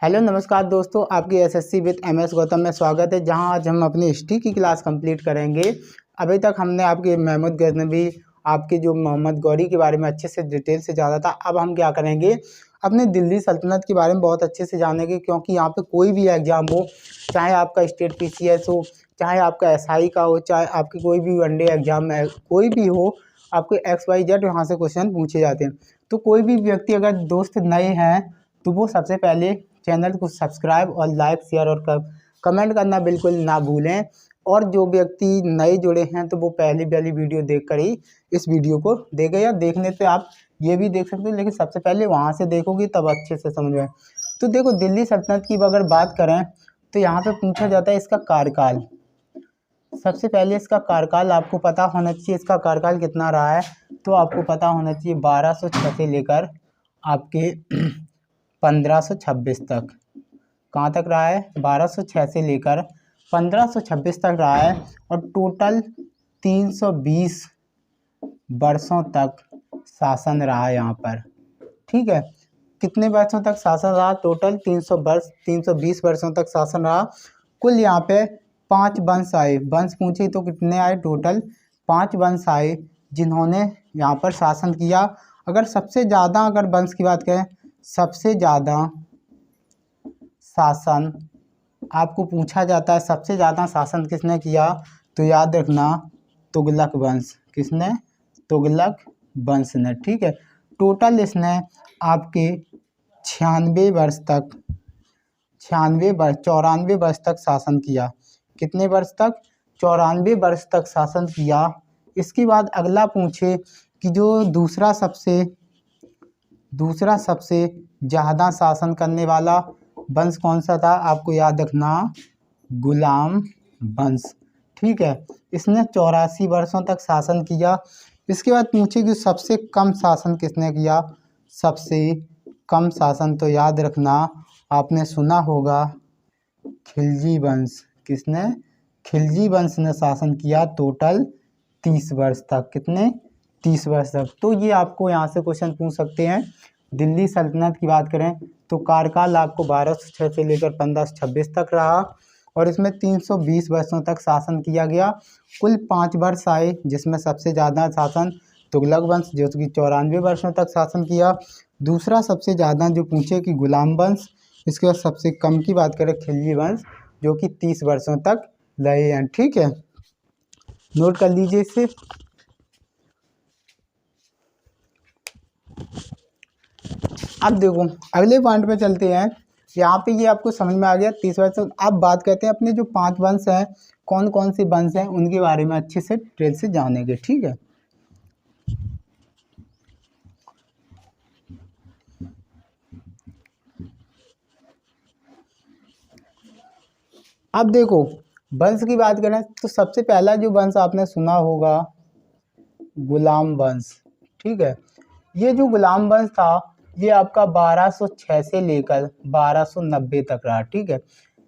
Hello नमस्कार दोस्तों, आपकी एसएससी विद एमएस गौतम में स्वागत है। जहां आज हम अपनी हिस्ट्री की क्लास कंप्लीट करेंगे। अभी तक हमने आपके महमूद गजनवी, आपके जो मोहम्मद गौरी के बारे में अच्छे से डिटेल से जाना था। अब हम क्या करेंगे, अपने दिल्ली सल्तनत के बारे में बहुत अच्छे से जानेंगे, क्योंकि यहाँ पे कोई भी एग्जाम हो, चाहे आपका स्टेट पीसीएस हो, चाहे आपका एसआई का हो, चाहे आपकी कोई भी वनडे एग्जाम है, कोई भी हो, आपके XYZ यहाँ से क्वेश्चन पूछे जाते हैं। तो कोई भी व्यक्ति अगर दोस्त नए हैं तो वो सबसे पहले चैनल को सब्सक्राइब और लाइक शेयर और कमेंट करना बिल्कुल ना भूलें। और जो व्यक्ति नए जुड़े हैं तो वो पहली वीडियो देखकर ही इस वीडियो को देखें, या देखने से आप ये भी देख सकते हो, लेकिन सबसे पहले वहाँ से देखोगे तब अच्छे से समझ में। तो देखो, दिल्ली सल्तनत की अगर बात करें तो यहाँ पे पूछा जाता है इसका कार्यकाल। सबसे पहले इसका कार्यकाल आपको पता होना चाहिए। इसका कार्यकाल कितना रहा है तो आपको पता होना चाहिए 1206 से लेकर आपके 1526 तक। कहाँ तक रहा है? 1206 से लेकर 1526 तक रहा है। और टोटल 320 वर्षों तक शासन रहा है यहाँ पर। ठीक है, कितने वर्षों तक शासन रहा? टोटल 320 वर्षों तक शासन रहा। कुल यहाँ पे 5 वंश आए। वंश पूछे तो कितने आए? टोटल 5 वंश आए जिन्होंने यहाँ पर शासन किया। अगर सबसे ज़्यादा अगर वंश की बात करें, सबसे ज़्यादा शासन आपको पूछा जाता है, सबसे ज़्यादा शासन किसने किया? तो याद रखना, तुगलक वंश। किसने? तुगलक वंश ने। ठीक है, टोटल इसने आपके 94 वर्ष तक 94 वर्ष तक शासन किया। कितने वर्ष तक? 94 वर्ष तक शासन किया। इसके बाद अगला पूछे कि जो दूसरा सबसे ज़्यादा शासन करने वाला वंश कौन सा था? आपको याद रखना, गुलाम वंश। ठीक है, इसने 84 वर्षों तक शासन किया। इसके बाद पूछे कि सबसे कम शासन किसने किया? सबसे कम शासन तो याद रखना, आपने सुना होगा, खिलजी वंश। किसने? खिलजी वंश ने शासन किया टोटल 30 वर्ष तक। कितने? 30 वर्ष तक। तो ये आपको यहाँ से क्वेश्चन पूछ सकते हैं। दिल्ली सल्तनत की बात करें तो कार्यकाल आपको 1206 से लेकर 1526 तक रहा, और इसमें 320 वर्षों तक शासन किया गया। कुल 5 वर्ष आए जिसमें सबसे ज़्यादा शासन तुगलक वंश, जो कि 94 वर्षों तक शासन किया। दूसरा सबसे ज़्यादा जो पूछे कि गुलाम वंश। इसके बाद सबसे कम की बात करें, खिलजी वंश, जो कि 30 वर्षों तक रहे हैं। ठीक है, नोट कर लीजिए इसे। अब देखो, अगले पॉइंट पे चलते हैं। यहाँ पे ये आपको समझ में आ गया 30 वर्ष। अब बात करते हैं अपने जो 5 वंश हैं, कौन कौन से वंश हैं, उनके बारे में अच्छे से डिटेल से जानेंगे। ठीक है, अब देखो, वंश की बात करें तो सबसे पहला जो वंश आपने सुना होगा, गुलाम वंश। ठीक है, ये जो गुलाम वंश था ये आपका 1206 से लेकर 1290 तक रहा। ठीक है,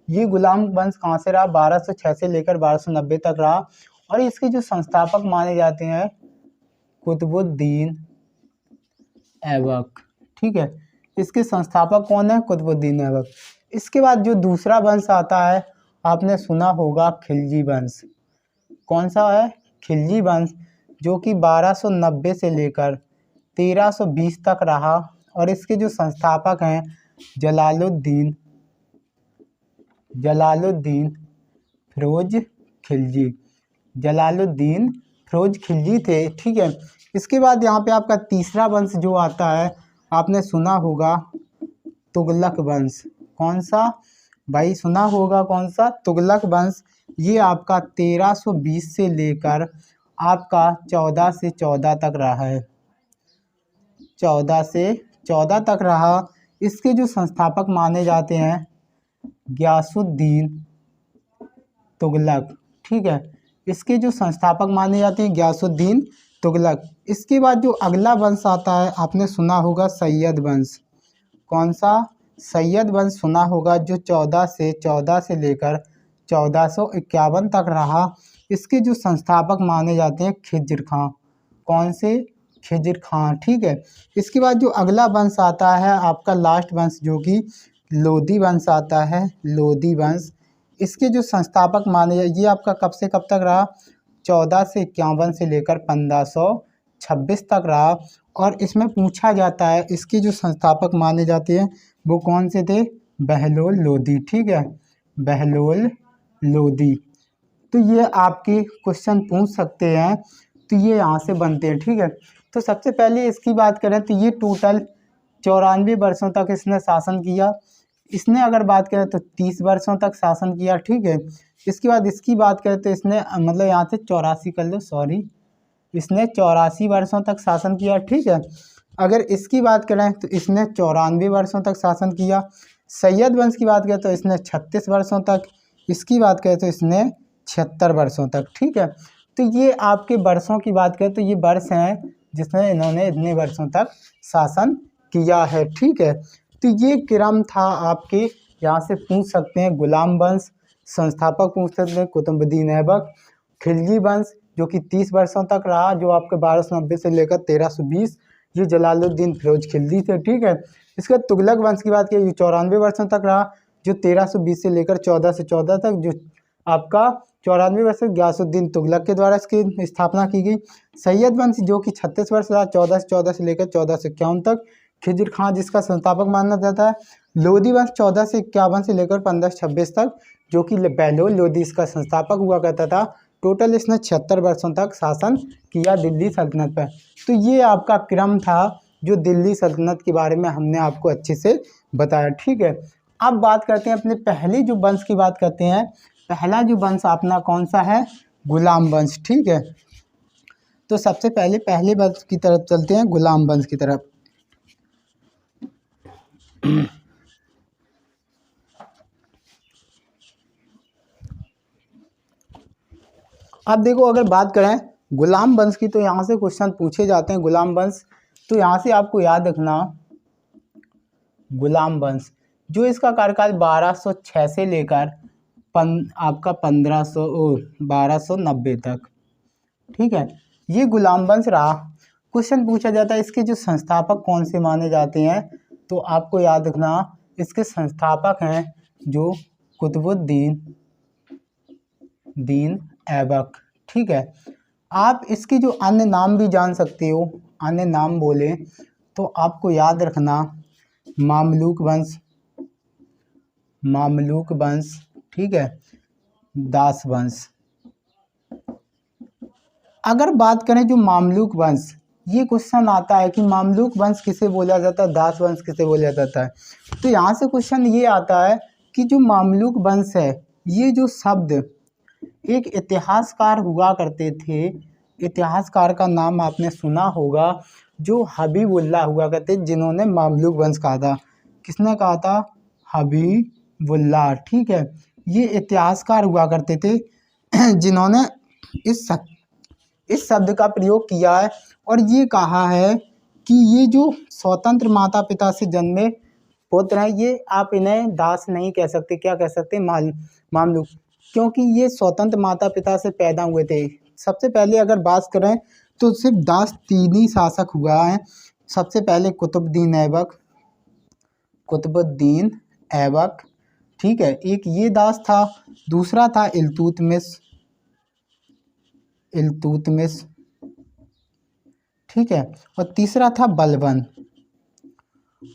ये गुलाम वंश कहाँ से रहा? 1206 से लेकर 1290 तक रहा। और इसके जो संस्थापक माने जाते हैं, कुतुबुद्दीन ऐबक। ठीक है, इसके संस्थापक कौन है? कुतुबुद्दीन ऐबक। इसके बाद जो दूसरा वंश आता है, आपने सुना होगा खिलजी वंश। कौन सा है? खिलजी वंश, जो कि 1290 से लेकर 1320 तक रहा। और इसके जो संस्थापक हैं, जलालुद्दीन फिरोज खिलजी। जलालुद्दीन फिरोज खिलजी थे। ठीक है, इसके बाद यहाँ पे आपका तीसरा वंश जो आता है, आपने सुना होगा तुगलक वंश। कौन सा भाई? सुना होगा कौन सा? तुगलक वंश। ये आपका 1320 से लेकर आपका 14 से 14 तक रहा है। 14 से 14 तक रहा। इसके जो संस्थापक माने जाते हैं, गयासुद्दीन तुगलक। ठीक है, इसके जो संस्थापक माने जाते हैं, गयासुद्दीन तुगलक। इसके बाद जो अगला वंश आता है, आपने सुना होगा सैयद वंश। कौन सा? सैयद वंश सुना होगा, जो 14 से लेकर 1451 तक रहा। इसके जो संस्थापक माने जाते हैं, खिज्र खां। कौन से? खिज्र खां। ठीक है, इसके बाद जो अगला वंश आता है आपका लास्ट वंश, जो कि लोधी वंश आता है, लोधी वंश। इसके जो संस्थापक माने जाए, ये आपका कब से कब तक रहा, 1451 से लेकर 1526 तक रहा। और इसमें पूछा जाता है इसके जो संस्थापक माने जाते हैं वो कौन से थे, बहलोल लोधी। ठीक है, बहलोल लोधी। तो ये आपके क्वेश्चन पूछ सकते हैं, तो ये यहाँ से बनते हैं। ठीक है, तो सबसे पहले इसकी बात करें तो ये टोटल 94 वर्षों तक इसने शासन किया। इसने अगर बात करें तो 30 वर्षों तक शासन किया। ठीक है, इसके बाद इसकी बात करें तो इसने मतलब यहाँ से 84 कर लो, सॉरी, इसने 84 वर्षों तक शासन किया। ठीक है, अगर इसकी बात करें तो इसने 94 वर्षों तक शासन किया। सैयद वंश की बात करें तो इसने 36 वर्षों तक, इसकी बात करें तो इसने 76 वर्षों तक। ठीक है, तो ये आपके वर्षों की बात करें तो ये वर्ष हैं जिसमें इन्होंने इतने वर्षों तक शासन किया है। ठीक है, तो ये क्रम था आपके, यहाँ से पूछ सकते हैं गुलाम वंश, संस्थापक पूछ सकते हैं कुतुबुद्दीन ऐबक, खिलजी वंश जो कि 30 वर्षों तक रहा, जो आपके 1290 से लेकर 1320, ये जलालुद्दीन फिरोज खिलजी थे। ठीक है, इसके तुगलक वंश की बात की 94 वर्षों तक रहा, जो 1320 से लेकर 1414 तक, जो आपका 94 वर्ष से गयासुद्दीन तुगलक के द्वारा इसकी स्थापना की गई। सैयद वंश जो कि 36 वर्ष रहा, 1414 से लेकर 1451 तक, खिजर खां जिसका संस्थापक माना जाता है। लोधी वंश 14 से 51 से लेकर 1526 तक, जो कि बहलोल लोधी इसका संस्थापक हुआ करता था। टोटल इसने 76 वर्षों तक शासन किया दिल्ली सल्तनत पर। तो ये आपका क्रम था जो दिल्ली सल्तनत के बारे में हमने आपको अच्छे से बताया। ठीक है, अब बात करते हैं अपने पहले जो वंश की बात करते हैं। पहला जो वंश अपना कौन सा है, गुलाम वंश। ठीक है, तो सबसे पहले पहले वंश की तरफ चलते हैं, गुलाम वंश की तरफ। अब देखो, अगर बात करें गुलाम वंश की तो यहाँ से क्वेश्चन पूछे जाते हैं गुलाम वंश। तो यहाँ से आपको याद रखना, गुलाम वंश जो इसका कार्यकाल 1206 से लेकर आपका 1290 तक। ठीक है, ये गुलाम वंश रहा। क्वेश्चन पूछा जाता है इसके जो संस्थापक कौन से माने जाते हैं, तो आपको याद रखना इसके संस्थापक हैं जो कुतुबुद्दीन ऐबक। ठीक है, आप इसके जो अन्य नाम भी जान सकते हो, अन्य नाम बोले तो आपको याद रखना मामलूक वंश, ठीक है, दास वंश। अगर बात करें जो मामलूक वंश, ये क्वेश्चन आता है कि मामलूक वंश किसे बोला जाता है, दास वंश किसे बोला जाता है। तो यहाँ से क्वेश्चन ये आता है कि जो मामलूक वंश है, ये जो शब्द एक इतिहासकार हुआ करते थे, इतिहासकार का नाम आपने सुना होगा, जो हबीबुल्लाह हुआ करते, जिन्होंने मामलूक वंश कहा था। किसने कहा था, हबीबुल्लाह। ठीक है, ये इतिहासकार हुआ करते थे जिन्होंने इस शब्द का प्रयोग किया है और ये कहा है कि ये जो स्वतंत्र माता पिता से जन्मे पुत्र हैं, ये आप इन्हें दास नहीं कह सकते, क्या कह सकते, मामलूक, क्योंकि ये स्वतंत्र माता पिता से पैदा हुए थे। सबसे पहले अगर बात करें तो सिर्फ दास 3 ही शासक हुआ है। सबसे पहले कुतुबुद्दीन ऐबक, ठीक है, एक ये दास था, दूसरा था इल्तुतमिश, ठीक है, और तीसरा था बलबन।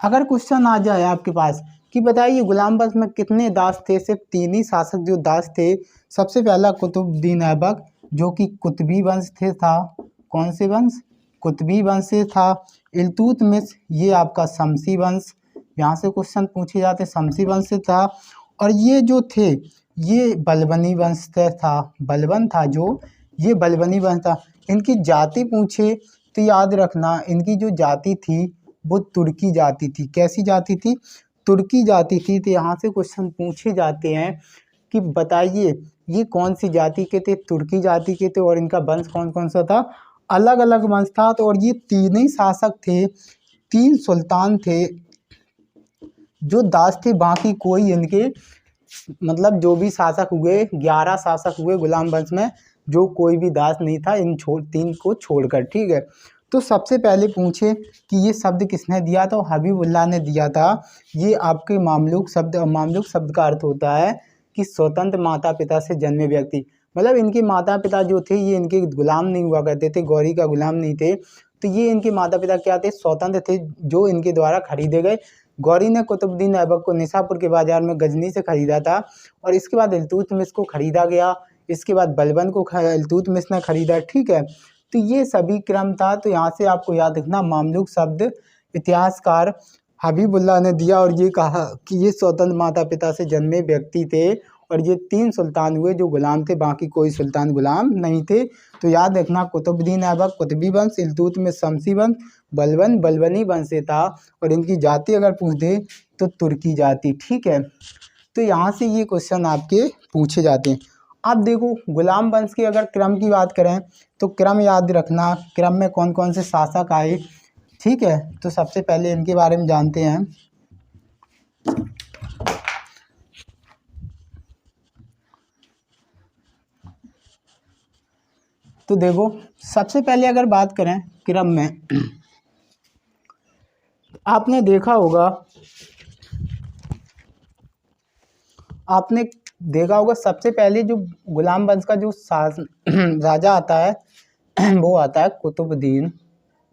अगर क्वेश्चन आ जाए आपके पास कि बताइए गुलाम वंश में कितने दास थे, सिर्फ 3 ही शासक जो दास थे। सबसे पहला कुतुबुद्दीन ऐबक जो कि कुतबी वंश थे था, कौन से वंश, कुतबी वंश से था। इल्तुतमिश ये आपका शमसी वंश, यहाँ से क्वेश्चन पूछे जाते, शमसी वंश से था। और ये जो थे ये बलबनी वंश से था, बलबन था जो, ये बलबनी वंश था। इनकी जाति पूछे तो याद रखना इनकी जो जाति थी वो तुर्की जाति थी। कैसी जाति थी, तुर्की जाति थी। तो यहाँ से क्वेश्चन पूछे जाते हैं कि बताइए ये कौन सी जाति के थे, तुर्की जाति के थे, और इनका वंश कौन कौन सा था, अलग अलग वंश था। तो और ये 3 ही शासक थे, 3 सुल्तान थे जो दास थे, बाकी कोई इनके मतलब जो भी शासक हुए 11 शासक हुए गुलाम वंश में, जो कोई भी दास नहीं था इन 3 को छोड़कर। ठीक है, तो सबसे पहले पूछे कि ये शब्द किसने दिया, तो हबीबुल्लाह ने दिया था। ये आपके मामलूक शब्द का अर्थ होता है कि स्वतंत्र माता पिता से जन्मे व्यक्ति, मतलब इनके माता पिता जो थे ये इनके गुलाम नहीं हुआ करते थे, गौरी का गुलाम नहीं थे। तो ये इनके माता पिता क्या थे, स्वतंत्र थे, जो इनके द्वारा खरीदे गए। गौरी ने कुतुबुद्दीन ऐबक को निशापुर के बाजार में गजनी से खरीदा था, और इसके बाद इल्तुतमिश को खरीदा गया। इसके बाद बलबन को इल्तुतमिश ने खरीदा। ठीक है, तो ये सभी क्रम था। तो यहाँ से आपको याद रखना, मामलूक शब्द इतिहासकार हबीबुल्लाह ने दिया, और ये कहा कि ये स्वतंत्र माता पिता से जन्मे व्यक्ति थे, और ये 3 सुल्तान हुए जो गुलाम थे, बाकी कोई सुल्तान गुलाम नहीं थे। तो याद रखना, कुतुबुद्दीन ऐबक कुतुबी वंश, इल्तुतमिश शमसी वंश, बलबन बलबनी वंश से था, और इनकी जाति अगर पूछ दे तो तुर्की जाति। ठीक है, तो यहाँ से ये क्वेश्चन आपके पूछे जाते हैं। अब देखो, गुलाम वंश के अगर क्रम की बात करें तो क्रम याद रखना, क्रम में कौन कौन से शासक आए। ठीक है, तो सबसे पहले इनके बारे में जानते हैं। तो देखो, सबसे पहले अगर बात करें क्रम में, आपने देखा होगा सबसे पहले जो गुलाम वंश का जो राजा आता है वो आता है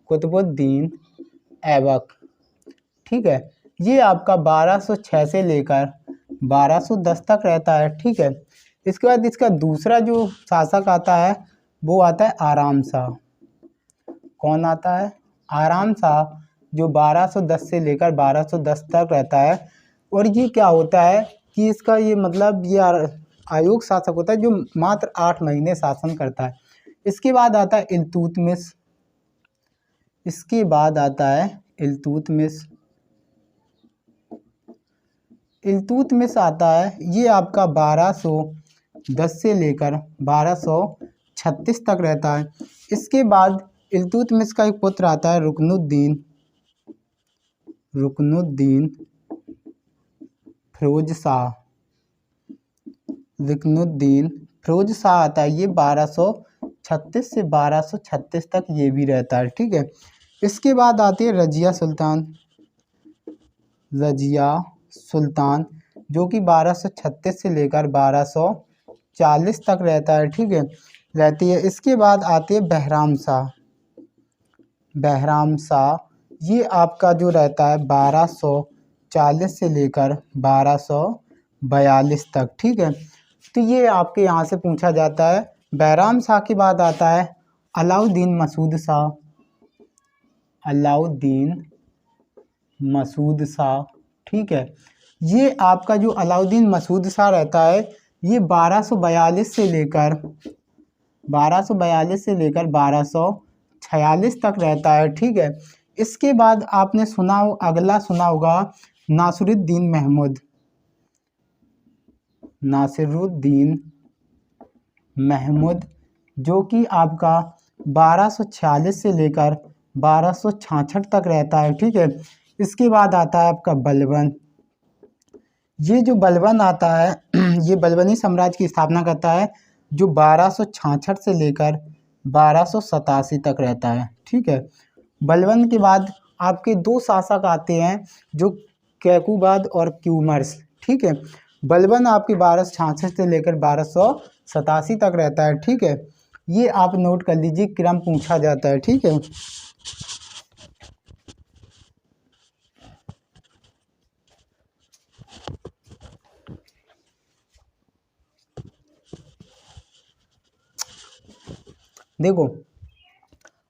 कुतुबुद्दीन ऐबक। ठीक है, ये आपका 1206 से लेकर 1210 तक रहता है। ठीक है, इसके बाद इसका दूसरा जो शासक आता है वो आता है आराम शाह। कौन आता है? आराम शाह, जो 1210 से लेकर 1210 तक रहता है। और ये क्या होता है कि इसका ये मतलब ये आयोग शासक होता है जो मात्र 8 महीने शासन करता है। इसके बाद आता है इल्तुतमिश। इसके बाद आता है इल्तुतमिश। इल्तुतमिश आता है, ये आपका 1210 से लेकर 1236 तक रहता है। इसके बाद इल्तुतमिश का एक पुत्र आता है रुकनुद्दीन फिरोज शाह। रुकनुद्दीन फिरोज शाह आता है, ये 1236 से 1236 तक ये भी रहता है। ठीक है, इसके बाद आती है रजिया सुल्तान, जो कि 1236 से लेकर 1240 तक रहता है। ठीक है, रहती है। इसके बाद आती है बहराम शाह, ये आपका जो रहता है 1240 से लेकर 1242 तक। ठीक है, तो ये आपके यहाँ से पूछा जाता है। बहराम शाह के बाद आता है अलाउद्दीन मसूद शाह। ठीक है, ये आपका जो अलाउद्दीन मसूद शाह रहता है, ये 1242 से लेकर 1246 तक रहता है। ठीक है, इसके बाद आपने अगला सुना होगा नासिरुद्दीन महमूद, जो कि आपका 1246 से लेकर 1266 तक रहता है। ठीक है, इसके बाद आता है आपका बलबन। ये जो बलबन आता है ये बलबनी साम्राज्य की स्थापना करता है, जो 1266 से लेकर 1287 तक रहता है। ठीक है, बलबन के बाद आपके 2 शासक आते हैं जो कैकुबाद और क्यूमर्स। ठीक है, बलबन आपकी 1266 से लेकर 1287 तक रहता है। ठीक है, ये आप नोट कर लीजिए, क्रम पूछा जाता है। ठीक है, देखो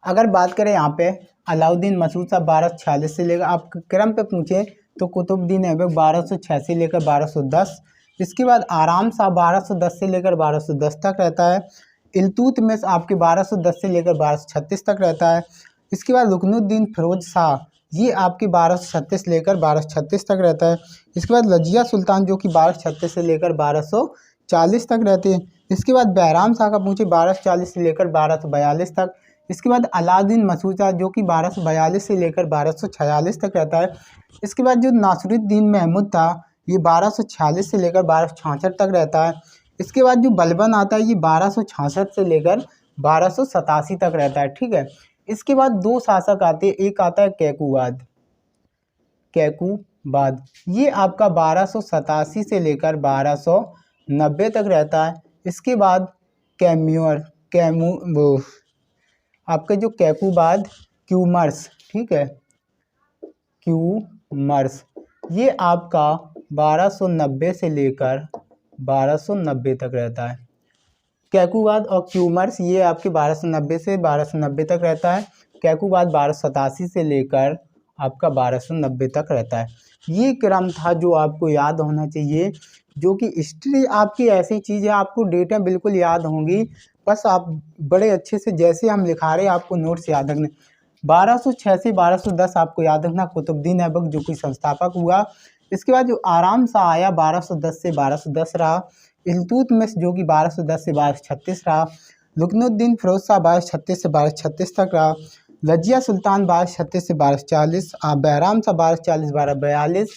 अगर बात करें यहाँ पे अलाउद्दीन मसूद शाह 1246 से लेकर, आप क्रम पे पूछे तो कुतुबुद्दीन ऐबक 1206 से लेकर 1210। इसके बाद आराम शाह 1210 से लेकर 1210 तक रहता है। इल्तुतमिश आपके 1210 से लेकर 1236 तक रहता है। इसके बाद रुकनुद्दीन फिरोज शाह, ये आपके 1236 से लेकर 1236 तक रहता है। इसके बाद रजिया सुल्तान, जो कि 1236 से लेकर 1240 तक रहते हैं। इसके बाद बहराम शाह का पूछे 1240 से लेकर 1242 तक। इसके बाद अलाउद्दीन मसूद शाह, जो कि 1242 से लेकर 1246 तक रहता है। इसके बाद जो नासिरुद्दीन महमूद था, ये 1246 से लेकर 1266 तक रहता है। इसके बाद जो बलबन आता है, ये 1266 से लेकर 1287 तक रहता है। ठीक है, इसके बाद दो शासक आते हैं, एक आता है कैकुबाद, कैकुबाद ये आपका 1287 से लेकर 1290 तक रहता है। इसके बाद कैम्यूर कैमू वो आपके जो कैकुबाद क्यूमर्स, ठीक है, क्यूमर्स ये आपका 1290 से लेकर 1290 तक रहता है। कैकुबाद और क्यूमर्स ये आपके 1290 से 1290 तक रहता है। कैकुबाद 1287 से लेकर आपका 1290 तक रहता है। ये क्रम था जो आपको याद होना चाहिए, जो कि हिस्ट्री आपकी ऐसी चीज़ है, आपको डेटा बिल्कुल याद होंगी, बस आप बड़े अच्छे से जैसे हम लिखा रहे हैं आपको नोट्स याद रखने। 1206 से 1210 आपको याद रखना, कुतुबुद्दीन ऐबक जो कि संस्थापक हुआ। इसके बाद जो आराम सा आया 1210 से 1210 रहा। इल्तुतमिश जो कि 1210 से 1236 रहा। रुकनुद्दीन फिरोज शाह 1236 से 1236 तक रहा। रजिया सुल्तान 1236 से 1240, बैराम शाह 1240 1242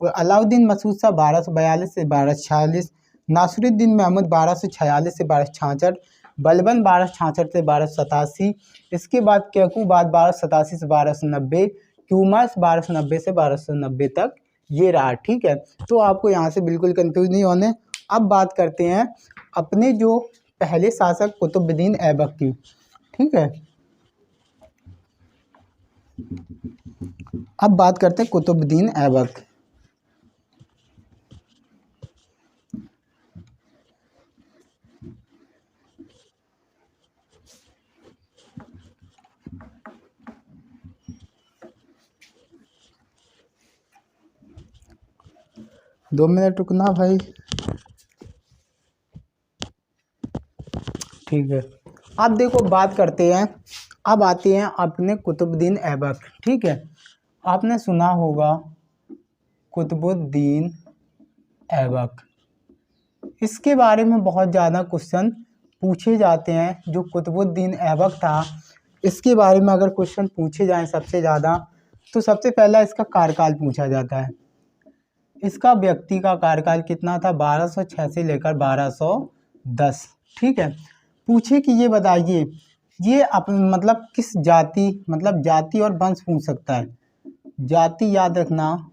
और अलाउद्दीन मसूद शाह 1242 से 1246, नासिरुद्दीन महमूद 1246 से 1266, बलबन 1266 से 1287। इसके बाद कैकुबाद 1287 से 1290, क्यूमर्स 1290 से 1290 तक ये रहा, ठीक है। तो आपको यहाँ से बिल्कुल कंफ्यूज नहीं होने। अब बात करते हैं अपने जो पहले शासक कुतुबुद्दीन ऐबक की, ठीक है। अब बात करते हैं कुतुबुद्दीन ऐबक। दो मिनट रुकना भाई, ठीक है। अब देखो बात करते हैं, अब आते हैं अपने कुतुबुद्दीन ऐबक, ठीक है। आपने सुना होगा कुतुबुद्दीन ऐबक, इसके बारे में बहुत ज़्यादा क्वेश्चन पूछे जाते हैं। जो कुतुबुद्दीन ऐबक था इसके बारे में अगर क्वेश्चन पूछे जाएं सबसे ज़्यादा, तो सबसे पहला इसका कार्यकाल पूछा जाता है। इसका व्यक्ति का कार्यकाल कितना था, 1206 से लेकर 1210, ठीक है। पूछे कि ये बताइए ये मतलब किस जाति, मतलब जाति और वंश पूछ सकता है। जाति याद रखना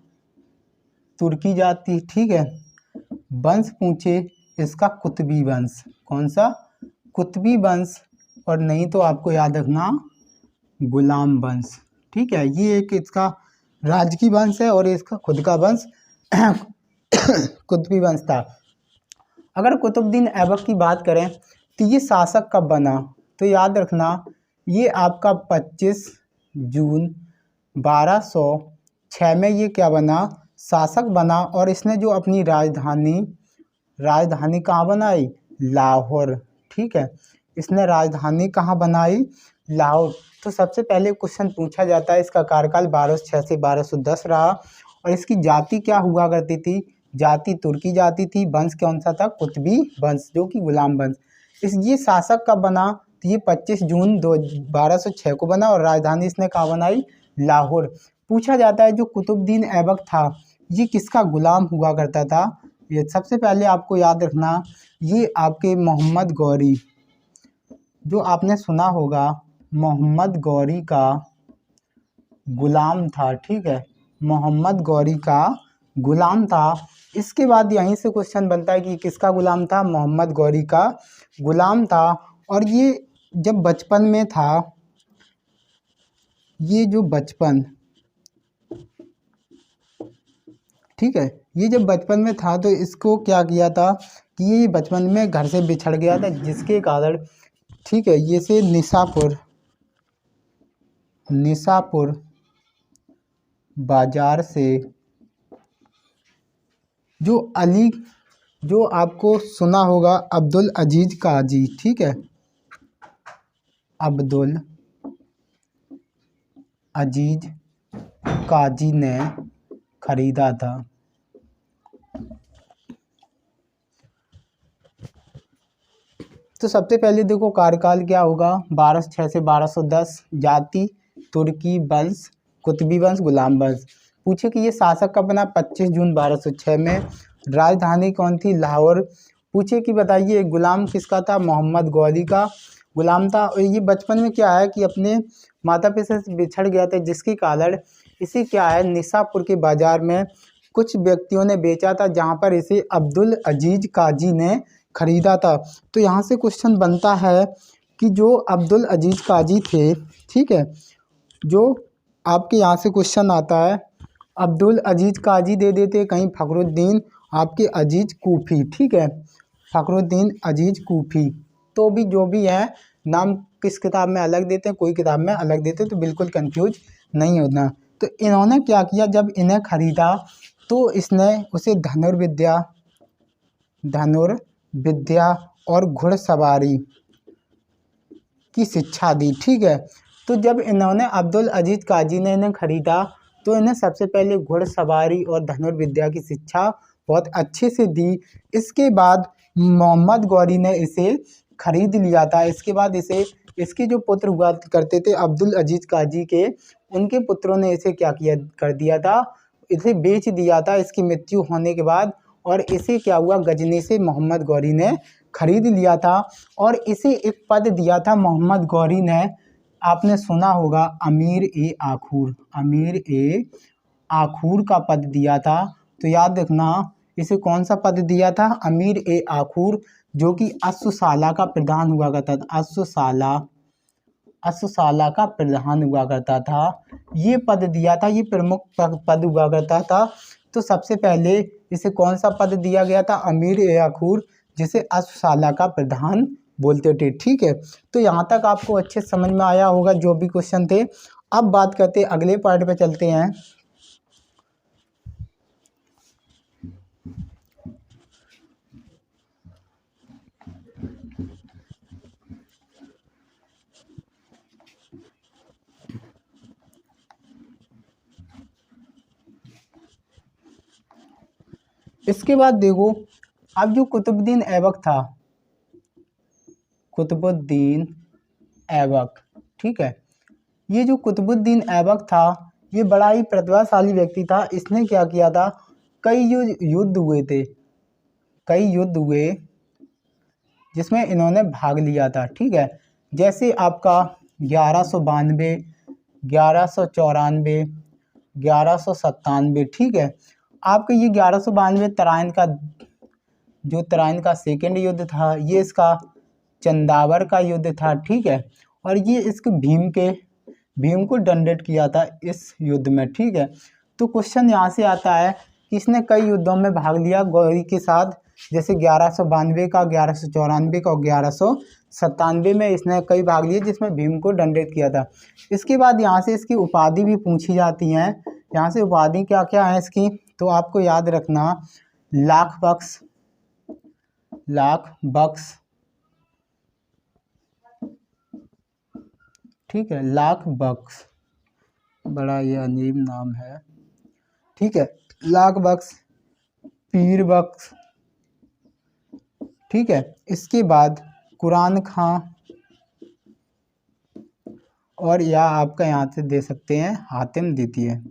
तुर्की जाति, ठीक है। वंश पूछे इसका कुतुबी वंश, कौन सा, कुतुबी वंश, और नहीं तो आपको याद रखना गुलाम वंश, ठीक है। ये एक इसका राजकीय वंश है और इसका खुद का वंश कुतुबी वंश था। अगर कुतुबुद्दीन ऐबक की बात करें तो ये शासक कब बना, तो याद रखना ये आपका 25 जून 1206 में ये क्या बना, शासक बना। और इसने जो अपनी राजधानी कहाँ बनाई, लाहौर, ठीक है। इसने राजधानी कहाँ बनाई, लाहौर। तो सबसे पहले क्वेश्चन पूछा जाता है इसका कार्यकाल 1206 से 1210 रहा। और इसकी जाति क्या हुआ करती थी, जाति तुर्की जाति थी। वंश कौन सा था, कुतुबी वंश जो कि गुलाम वंश। ये शासक कब बना, तो ये 25 जून 1206 को बना और राजधानी इसने कहाँ बनाई, लाहौर। पूछा जाता है जो कुतुबुद्दीन ऐबक था ये किसका गुलाम हुआ करता था। ये सबसे पहले आपको याद रखना ये आपके मोहम्मद गौरी, जो आपने सुना होगा मोहम्मद गौरी का गुलाम था, ठीक है। मोहम्मद गौरी का गुलाम था। इसके बाद यहीं से क्वेश्चन बनता है कि किसका गुलाम था, मोहम्मद गौरी का गुलाम था। और ये जब बचपन में था, ये जो बचपन, ठीक है, ये जब बचपन में था तो इसको क्या किया था कि ये बचपन में घर से बिछड़ गया था, जिसके कारण, ठीक है, ये से निसापुर बाजार से जो आपको सुना होगा अब्दुल अजीज काजी, ठीक है, अब्दुल अजीज काजी ने खरीदा था। तो सबसे पहले देखो कार्यकाल क्या होगा, 1206 से 1210, जाति तुर्की वंश, कुतुबी वंश, गुलाम वंश। पूछे कि ये शासक कब बना, 25 जून 1206 में। राजधानी कौन थी, लाहौर। पूछे कि बताइए गुलाम किसका था, मोहम्मद गौरी का। गुलाम था। और ये बचपन में क्या है कि अपने माता पिता से बिछड़ गया था, जिसके कारण इसे क्या है निसापुर के बाज़ार में कुछ व्यक्तियों ने बेचा था, जहाँ पर इसे अब्दुल अजीज़ काजी ने खरीदा था। तो यहाँ से क्वेश्चन बनता है कि जो अब्दुल अजीज़ काजी थे, ठीक है, जो आपके यहाँ से क्वेश्चन आता है अब्दुल अजीज़ काजी दे देते, कहीं फ़खरुद्दीन आपके अजीज़ कूफ़ी, ठीक है, फ़खरुद्दीन अजीज़ कूफ़ी। तो भी जो भी है नाम किस किताब में अलग देते हैं, कोई किताब में अलग देते हैं, तो बिल्कुल कंफ्यूज नहीं होना। तो इन्होंने क्या किया, जब इन्हें खरीदा तो इसने उसे धनुर्विद्या और घुड़सवारी की शिक्षा दी, ठीक है। तो जब इन्होंने अब्दुल अजीज़ काजी ने इन्हें खरीदा तो इन्हें सबसे पहले घुड़सवारी और धनुर्विद्या की शिक्षा बहुत अच्छे से दी। इसके बाद मोहम्मद गौरी ने इसे खरीद लिया था। इसके बाद इसके जो पुत्र हुआ करते थे अब्दुल अजीज़ काजी के, उनके पुत्रों ने इसे क्या किया कर दिया था, इसे बेच दिया था इसकी मृत्यु होने के बाद। और इसे क्या हुआ, गजनी से मोहम्मद गौरी ने खरीद लिया था और इसे एक पद दिया था मोहम्मद गौरी ने, आपने सुना होगा अमीर ए आखूर का पद दिया था। तो याद रखना इसे कौन सा पद दिया था, अमीर ए आखूर, जो कि अश्वशाला का प्रधान हुआ करता था। अश्वशाला का प्रधान हुआ करता था, ये पद दिया था, ये प्रमुख पद हुआ करता था। तो सबसे पहले इसे कौन सा पद दिया गया था, अमीर ए आखूर, जिसे अश्वशाला का प्रधान बोलते थे, ठीक है। तो यहाँ तक आपको अच्छे समझ में आया होगा जो भी क्वेश्चन थे। अब बात करते हैं अगले पार्ट पे चलते हैं। इसके बाद देखो, अब जो कुतुबुद्दीन ऐबक था, कुतुबुद्दीन ऐबक, ठीक है, ये जो कुतुबुद्दीन ऐबक था ये बड़ा ही प्रतिभाशाली व्यक्ति था। इसने क्या किया था, कई युद्ध हुए जिसमें इन्होंने भाग लिया था, ठीक है। जैसे आपका 1192, 1194, 1197, ठीक है। आपका ये 1192 तराइन का सेकेंड युद्ध था, ये इसका चंदावर का युद्ध था, ठीक है। और ये इसके भीम को दंडित किया था इस युद्ध में, ठीक है। तो क्वेश्चन यहाँ से आता है कि इसने कई युद्धों में भाग लिया गौरी के साथ, जैसे 1192 का, 1194 का और 1197 में इसने कई भाग लिए जिसमें भीम को दंडित किया था। इसके बाद यहाँ से इसकी उपाधि भी पूछी जाती हैं। यहाँ से उपाधि क्या क्या है इसकी, तो आपको याद रखना लाख बख्श, ठीक है, लाख बख्श, बड़ा ये अजीब नाम है, ठीक है, लाख बख्श, पीर बख्श, ठीक है। इसके बाद कुरान खां, और या आपका यहाँ से दे सकते हैं हातिम द्वितीय,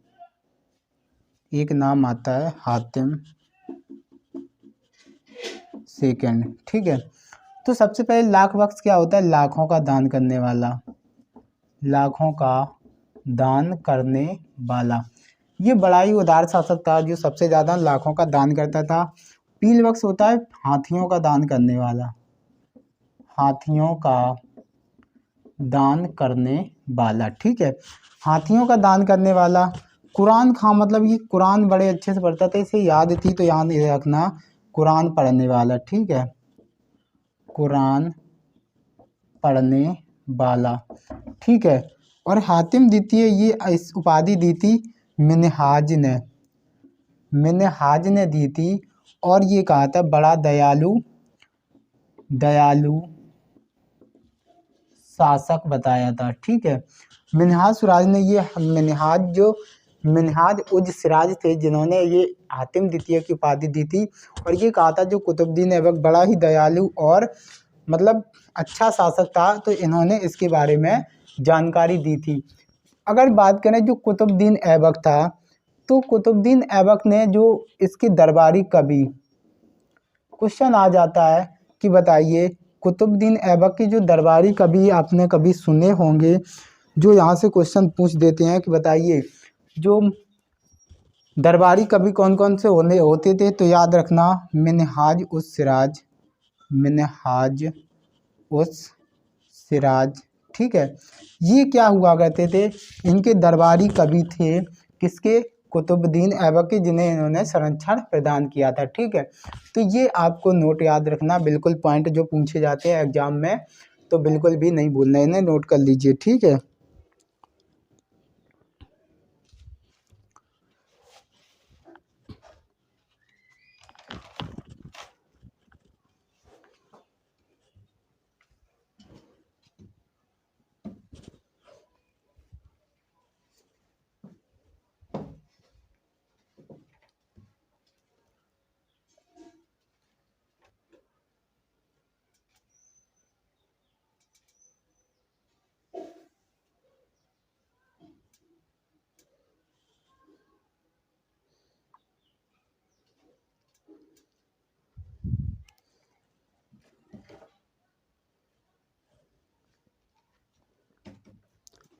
एक नाम आता है हातिम सेकंड, ठीक है। तो सबसे पहले लाख बख्श क्या होता है, लाखों का दान करने वाला, लाखों का दान करने वाला, ये बड़ा ही उदार शासक था जो सबसे ज़्यादा लाखों का दान करता था। पीर बख्श होता है हाथियों का दान करने वाला, हाथियों का दान करने वाला, ठीक है, हाथियों का दान करने वाला। कुरान खां मतलब ये कुरान बड़े अच्छे से पढ़ता था, इसे याद थी तो याद रखना कुरान पढ़ने वाला, ठीक है, कुरान पढ़ने वाला, ठीक है। और हातिम द्वितीय ये इस उपाधि दी थी मिनहाज ने दी थी, और ये कहा था बड़ा दयालु शासक बताया था, ठीक है। मिनहाज सिराज ने ये मिनहाज उज सिराज थे जिन्होंने ये हातिम द्वितीय की उपाधि दी थी, और ये कहा था जो कुतुबुद्दीन ऐबक बड़ा ही दयालु और मतलब अच्छा शासक था, तो इन्होंने इसके बारे में जानकारी दी थी। अगर बात करें जो कुतुबुद्दीन ऐबक था, तो कुतुबुद्दीन ऐबक ने जो इसके दरबारी कवि, क्वेश्चन आ जाता है कि बताइए कुतुबुद्दीन ऐबक के जो दरबारी कवि आपने कभी सुने होंगे, जो यहाँ से क्वेश्चन पूछ देते हैं कि बताइए जो दरबारी कवि कौन कौन से होते थे। तो याद रखना, मिनहाज उस सिराज, मिनहाज उस सिराज, ठीक है। ये क्या हुआ करते थे, इनके दरबारी कवि थे, किसके, कुतुबुद्दीन ऐबक के, जिन्हें इन्होंने संरक्षण प्रदान किया था, ठीक है। तो ये आपको नोट याद रखना, बिल्कुल पॉइंट जो पूछे जाते हैं एग्जाम में तो बिल्कुल भी नहीं भूलना, इन्हें नोट कर लीजिए, ठीक है।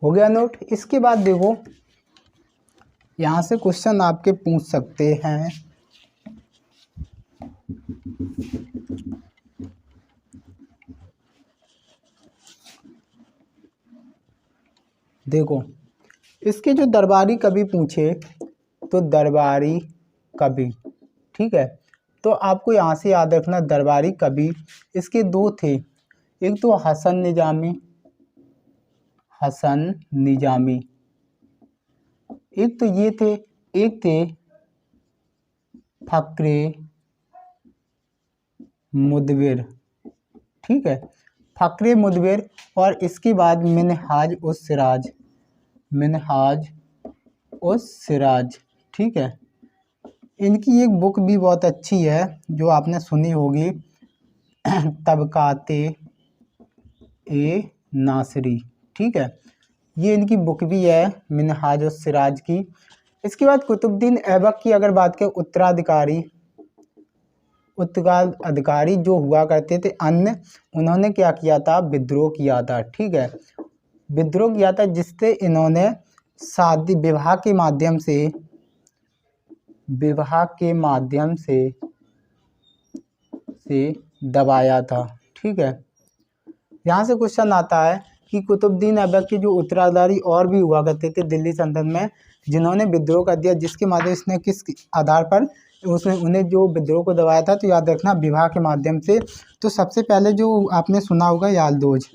हो गया नोट। इसके बाद देखो, यहाँ से क्वेश्चन आपके पूछ सकते हैं, देखो इसके जो दरबारी कवि पूछे, तो दरबारी कवि, ठीक है। तो आपको यहाँ से याद रखना, दरबारी कवि इसके दो थे, एक तो हसन निजामी, हसन निजामी, एक तो ये थे, एक थे फकरे मुदविर, ठीक है, फकरे मुदविर। और इसके बाद मिनहाज उस सिराज, मिनहाज उस सिराज, ठीक है। इनकी एक बुक भी बहुत अच्छी है जो आपने सुनी होगी, तबकाते ए नासरी, ठीक है। ये इनकी बुक भी है, मिनहाज उस सिराज की। इसके बाद कुतुबुद्दीन ऐबक की अगर बात करें, उत्तराधिकारी जो हुआ करते थे अन्य, उन्होंने क्या किया था, विद्रोह किया था, ठीक है, विद्रोह किया था, जिससे इन्होंने शादी विवाह के माध्यम से, विवाह के माध्यम से दबाया था, ठीक है। यहाँ से क्वेश्चन आता है कि कुतुबुद्दीन ऐबक के जो उत्तराधिकारी और भी हुआ करते थे दिल्ली सल्तनत में, जिन्होंने विद्रोह कर दिया, जिसके माध्यम से किस आधार पर उसने उन्हें जो विद्रोह को दबाया था, तो याद रखना विवाह के माध्यम से। तो सबसे पहले जो आपने सुना होगा, यालदोज,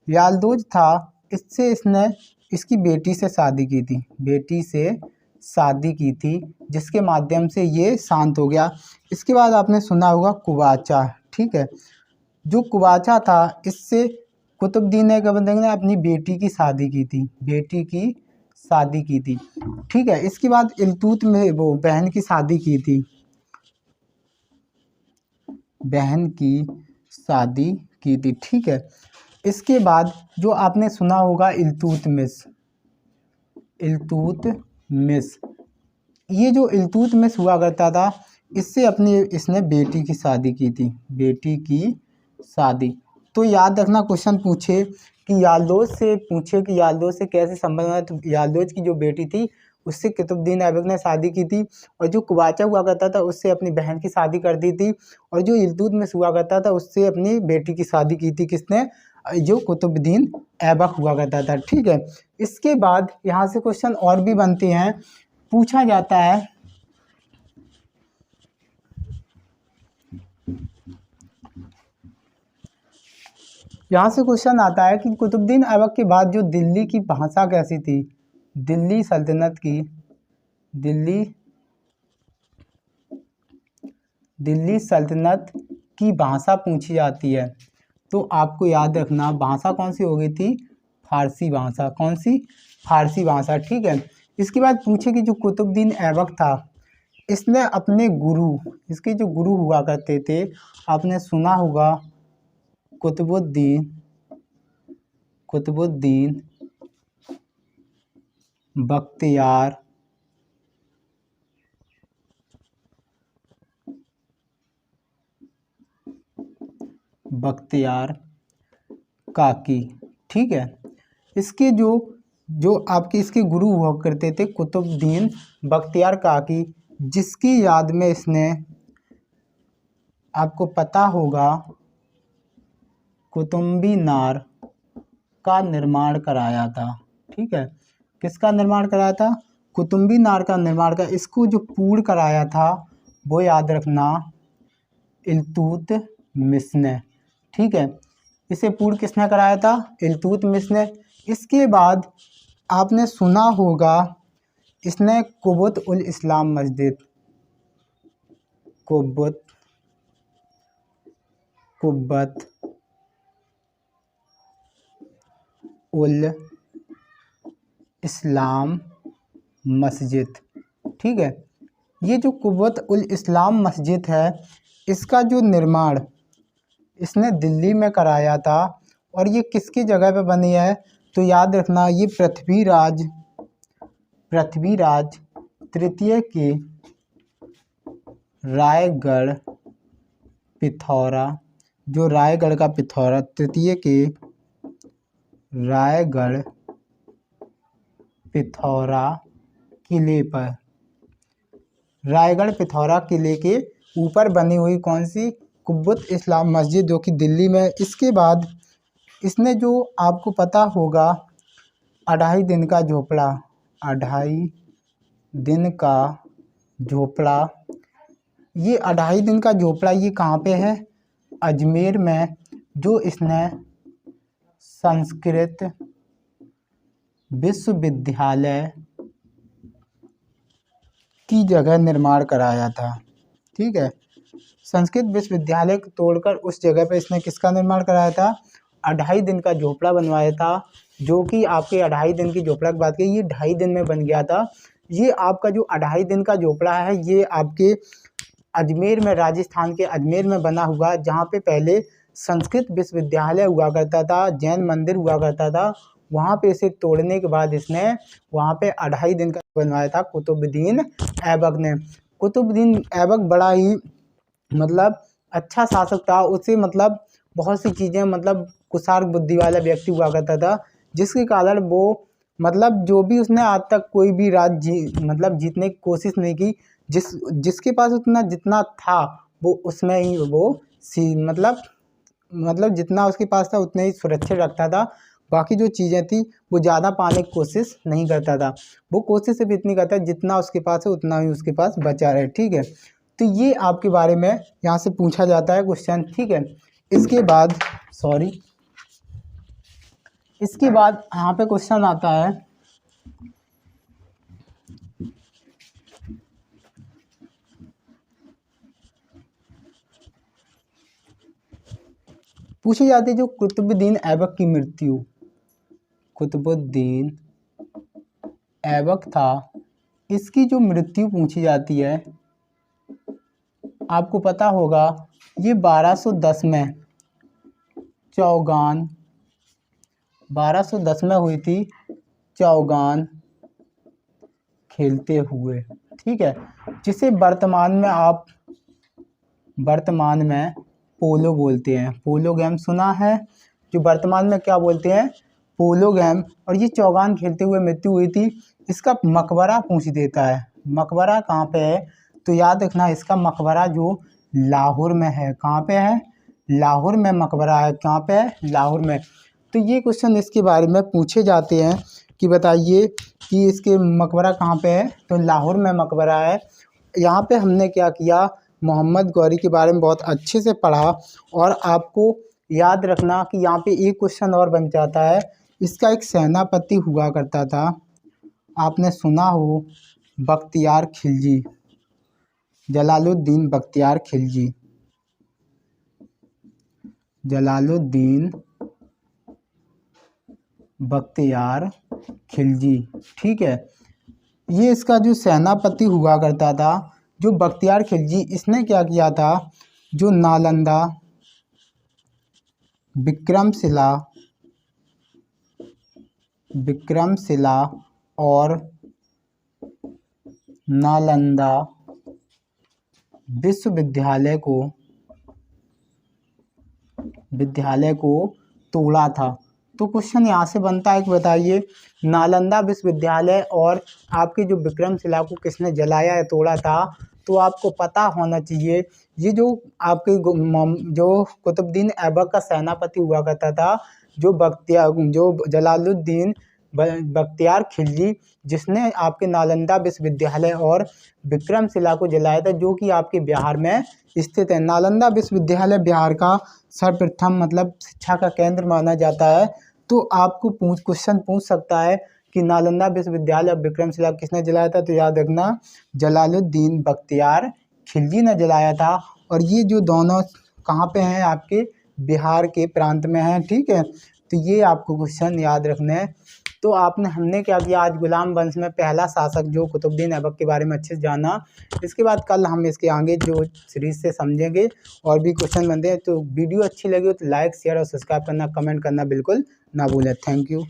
यालदोज था, इससे इसने इसकी बेटी से शादी की थी, बेटी से शादी की थी, जिसके माध्यम से ये शांत हो गया। इसके बाद आपने सुना होगा कुवाचा, ठीक है, जो कुवाचा था, इससे कुतुबुद्दीन ऐबक ने अपनी बेटी की शादी की थी, बेटी की शादी की थी, ठीक है। इसके बाद इल्तुत में वो बहन की शादी की थी, बहन की शादी की थी, ठीक है। इसके बाद जो आपने सुना होगा इल्तुतमिश, इल्तुतमिश, ये जो इल्तुतमिश हुआ करता था, इससे अपनी इसने बेटी की शादी की थी, बेटी की शादी। तो याद रखना, क्वेश्चन पूछे कि यालदोज से, पूछे कि यालदोज से कैसे संबंध है, तो यालदोज की जो बेटी थी उससे कुतुबुद्दीन ऐबक ने शादी की थी, और जो कुवाचा हुआ करता था उससे अपनी बहन की शादी कर दी थी, और जो इल्तुतमिश हुआ करता था उससे अपनी बेटी की शादी की थी, किसने, जो कुतुबुद्दीन ऐबक हुआ करता था, ठीक है। इसके बाद यहाँ से क्वेश्चन और भी बनते हैं, पूछा जाता है, यहाँ से क्वेश्चन आता है कि कुतुबुद्दीन ऐबक के बाद जो दिल्ली की भाषा कैसी थी, दिल्ली सल्तनत की, दिल्ली सल्तनत की भाषा पूछी जाती है, तो आपको याद रखना भाषा कौन सी हो गई थी, फारसी भाषा, कौन सी, फारसी भाषा, ठीक है। इसके बाद पूछे कि जो कुतुबुद्दीन ऐबक था, इसने अपने गुरु, इसके जो गुरु हुआ करते थे, आपने सुना होगा कुतुबुद्दीन, कुतुबुद्दीन बख्तियार बख्तियार काकी। ठीक है, इसके जो जो आपके इसके गुरु हुआ करते थे कुतुबुद्दीन बख्तियार काकी, जिसकी याद में इसने, आपको पता होगा, कुतुब मीनार का निर्माण कराया था। ठीक है, किसका निर्माण कराया था? कुतुब मीनार का निर्माण का। इसको जो पूर्ण कराया था वो याद रखना इल्तुतमिश ने। ठीक है, इसे पूर्ण किसने कराया था? इल्तुतमिश ने। इसके बाद आपने सुना होगा इसने कुब्बत उल इस्लाम मस्जिद, कुब्बत उल इस्लाम मस्जिद। ठीक है, ये जो कुब्बत उल इस्लाम मस्जिद है, इसका जो निर्माण इसने दिल्ली में कराया था। और ये किसकी जगह पे बनी है? तो याद रखना ये पृथ्वीराज तृतीय के रायगढ़ पिथौरा, जो रायगढ़ का पिथौरा, तृतीय के रायगढ़ पिथौरा किले पर, रायगढ़ पिथौरा किले के ऊपर बनी हुई कौन सी? कुब्बत इस्लाम मस्जिद, जो कि दिल्ली में। इसके बाद इसने जो, आपको पता होगा, 2.5 दिन का झोपड़ा, 2.5 दिन का झोपड़ा, ये 2.5 दिन का झोपड़ा ये कहाँ पे है? अजमेर में। जो इसने संस्कृत विश्वविद्यालय की जगह निर्माण कराया था। ठीक है, संस्कृत विश्वविद्यालय को तोड़कर उस जगह पे इसने किसका निर्माण कराया था? 2.5 दिन का झोपड़ा बनवाया था, जो कि आपके 2.5 दिन की झोपड़ा की बात की, ये 2.5 दिन में बन गया था। ये आपका जो 2.5 दिन का झोपड़ा है, ये आपके अजमेर में, राजस्थान के अजमेर में बना हुआ, जहाँ पे पहले संस्कृत विश्वविद्यालय हुआ करता था, जैन मंदिर हुआ करता था। वहाँ पे इसे तोड़ने के बाद इसने वहाँ पे 2.5 दिन का बनवाया था कुतुबुद्दीन ऐबक ने। कुतुबुद्दीन ऐबक बड़ा ही मतलब अच्छा शासक था। उससे मतलब बहुत सी चीज़ें, मतलब कुशार्क बुद्धि वाला व्यक्ति हुआ करता था, जिसके कारण वो मतलब जो भी उसने आज तक कोई भी राज्य मतलब जीतने की कोशिश नहीं की। जिसके पास उतना जितना था वो उसमें ही वो मतलब जितना उसके पास था उतने ही सुरक्षित रखता था। बाकी जो चीज़ें थी वो ज़्यादा पाने की कोशिश नहीं करता था। वो कोशिश सिर्फ इतनी करता है जितना उसके पास है उतना ही उसके पास बचा रहे। ठीक है, तो ये आपके बारे में यहाँ से पूछा जाता है क्वेश्चन। ठीक है, इसके बाद यहाँ पे क्वेश्चन आता है, पूछी जाती है जो कुतुबुद्दीन ऐबक की मृत्यु, कुतुबुद्दीन ऐबक था, इसकी जो मृत्यु पूछी जाती है, आपको पता होगा ये 1210 में चौगान 1210 में हुई थी, चौगान खेलते हुए। ठीक है, जिसे वर्तमान में पोलो बोलते हैं। पोलो गेम सुना है, जो वर्तमान में क्या बोलते हैं? पोलो गेम। और ये चौगान खेलते हुए मृत्यु हुई थी। इसका मकबरा पूछ देता है, मकबरा कहाँ पे है? तो याद रखना इसका मकबरा जो लाहौर में है। कहाँ पे है? लाहौर में मकबरा है। कहाँ पे है? लाहौर में। तो ये क्वेश्चन इसके बारे में पूछे जाते हैं कि बताइए कि इसके मकबरा कहाँ पे है? तो लाहौर में मकबरा है। यहाँ पे हमने क्या किया, मोहम्मद गौरी के बारे में बहुत अच्छे से पढ़ा। और आपको याद रखना कि यहाँ पे एक क्वेश्चन और बन जाता है, इसका एक सेनापति हुआ करता था, आपने सुना हो, बख्तियार खिलजी, जलालुद्दीन बख्तियार खिलजी, जलालुद्दीन बख्तियार खिलजी। ठीक है, ये इसका जो सेनापति हुआ करता था, जो बख्तियार खिलजी, इसने क्या किया था, जो नालंदा, विक्रमशिला और नालंदा विश्वविद्यालय को विद्यालय को तोड़ा था। तो क्वेश्चन यहाँ से बनता है कि बताइए नालंदा विश्वविद्यालय और आपके जो विक्रमशिला को किसने जलाया या तोड़ा था। तो आपको पता होना चाहिए ये जो आपके जो कुतुबुद्दीन ऐबक का सेनापति हुआ करता था, जो जलालुद्दीन बख्तियार खिलजी, जिसने आपके नालंदा विश्वविद्यालय और विक्रमशिला को जलाया था, जो कि आपके बिहार में स्थित है। नालंदा विश्वविद्यालय बिहार का सर्वप्रथम मतलब शिक्षा का केंद्र माना जाता है। तो आपको क्वेश्चन पूछ सकता है कि नालंदा विश्वविद्यालय और विक्रमशिला किसने जलाया था। तो याद रखना जलालुद्दीन बख्तियार खिलजी ने जलाया था। और ये जो दोनों कहाँ पे हैं, आपके बिहार के प्रांत में हैं, ठीक है। तो ये आपको क्वेश्चन याद रखना है। तो हमने क्या किया, आज गुलाम वंश में पहला शासक जो कुतुबुद्दीन ऐबक के बारे में अच्छे से जाना। इसके बाद कल हम इसके आगे जो सीरीज से समझेंगे और भी क्वेश्चन बनते हैं। तो वीडियो अच्छी लगी हो तो लाइक शेयर और सब्सक्राइब करना, कमेंट करना बिल्कुल ना भूलें। Thank you.